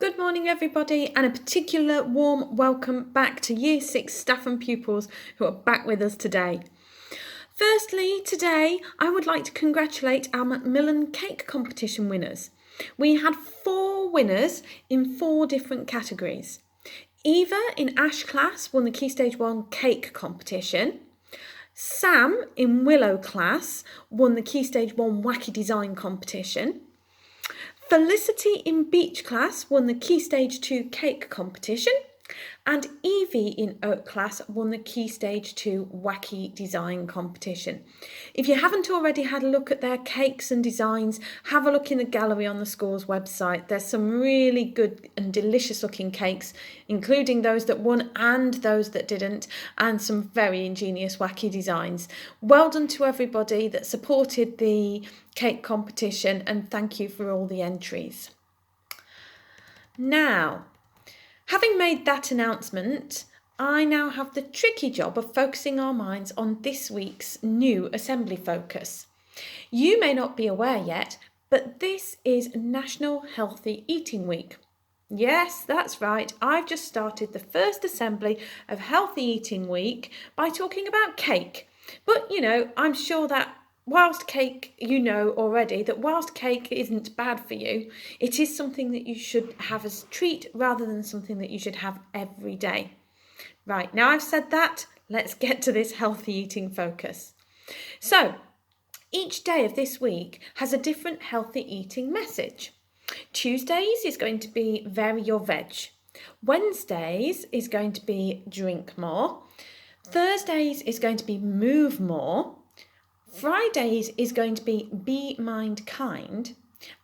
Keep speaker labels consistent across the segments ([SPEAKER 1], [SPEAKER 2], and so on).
[SPEAKER 1] Good morning, everybody, and a particular warm welcome back to Year 6 staff and pupils who are back with us today. Firstly, today I would like to congratulate our Macmillan Cake Competition winners. We had 4 winners in 4 different categories. Eva in Ash class won the Key Stage 1 cake competition. Sam in Willow class won the Key Stage 1 wacky design competition. Felicity in Beach class won the Key Stage 2 cake competition, and Evie in Oak class won the Key Stage 2 wacky design competition. If you haven't already had a look at their cakes and designs, have a look in the gallery on the school's website. There's some really good and delicious looking cakes, including those that won and those that didn't, and some very ingenious wacky designs. Well done to everybody that supported the cake competition, and thank you for all the entries. Now, having made that announcement, I now have the tricky job of focusing our minds on this week's new assembly focus. You may not be aware yet, but this is National Healthy Eating Week. Yes, that's right, I've just started the first assembly of Healthy Eating Week by talking about cake. But, I'm sure that whilst cake isn't bad for you, it is something that you should have as a treat rather than something that you should have every day. Right, now I've said that, let's get to this healthy eating focus. So, each day of this week has a different healthy eating message. Tuesdays is going to be vary your veg. Wednesdays is going to be drink more. Thursdays is going to be move more. Fridays is going to be mind kind,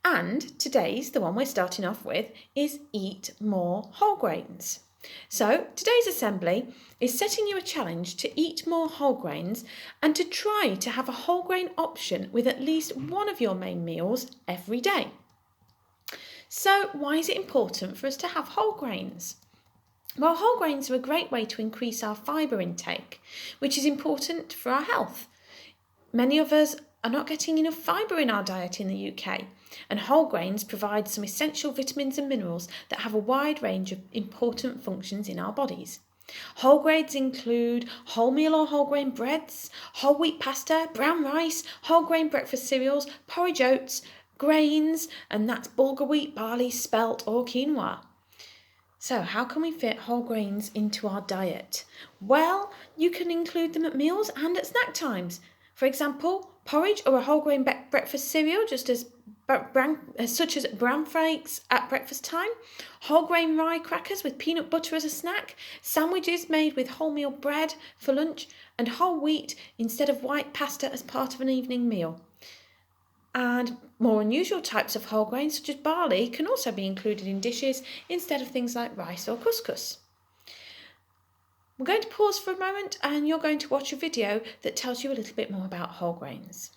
[SPEAKER 1] and today's, the one we're starting off with, is eat more whole grains. So today's assembly is setting you a challenge to eat more whole grains and to try to have a whole grain option with at least one of your main meals every day. So why is it important for us to have whole grains? Well, whole grains are a great way to increase our fibre intake, which is important for our health. Many of us are not getting enough fibre in our diet in the UK, and whole grains provide some essential vitamins and minerals that have a wide range of important functions in our bodies. Whole grains include wholemeal or whole grain breads, whole wheat pasta, brown rice, whole grain breakfast cereals, porridge oats, grains, and that's bulgur wheat, barley, spelt or quinoa. So how can we fit whole grains into our diet? Well, you can include them at meals and at snack times. For example, porridge or a whole grain breakfast cereal, such as bran flakes at breakfast time, whole grain rye crackers with peanut butter as a snack, sandwiches made with wholemeal bread for lunch, and whole wheat instead of white pasta as part of an evening meal. And more unusual types of whole grains, such as barley, can also be included in dishes instead of things like rice or couscous. We're going to pause for a moment and you're going to watch a video that tells you a little bit more about whole grains.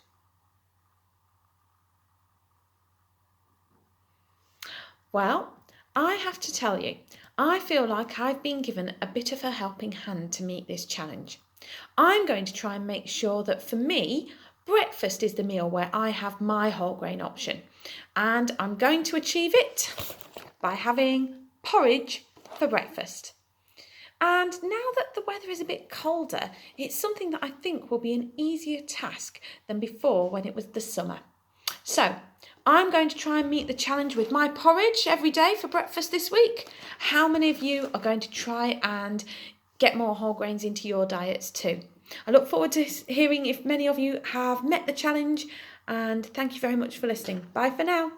[SPEAKER 1] Well, I have to tell you, I feel like I've been given a bit of a helping hand to meet this challenge. I'm going to try and make sure that for me, breakfast is the meal where I have my whole grain option. And I'm going to achieve it by having porridge for breakfast. And now that the weather is a bit colder, it's something that I think will be an easier task than before when it was the summer. So, I'm going to try and meet the challenge with my porridge every day for breakfast this week. How many of you are going to try and get more whole grains into your diets too? I look forward to hearing if many of you have met the challenge, and thank you very much for listening. Bye for now.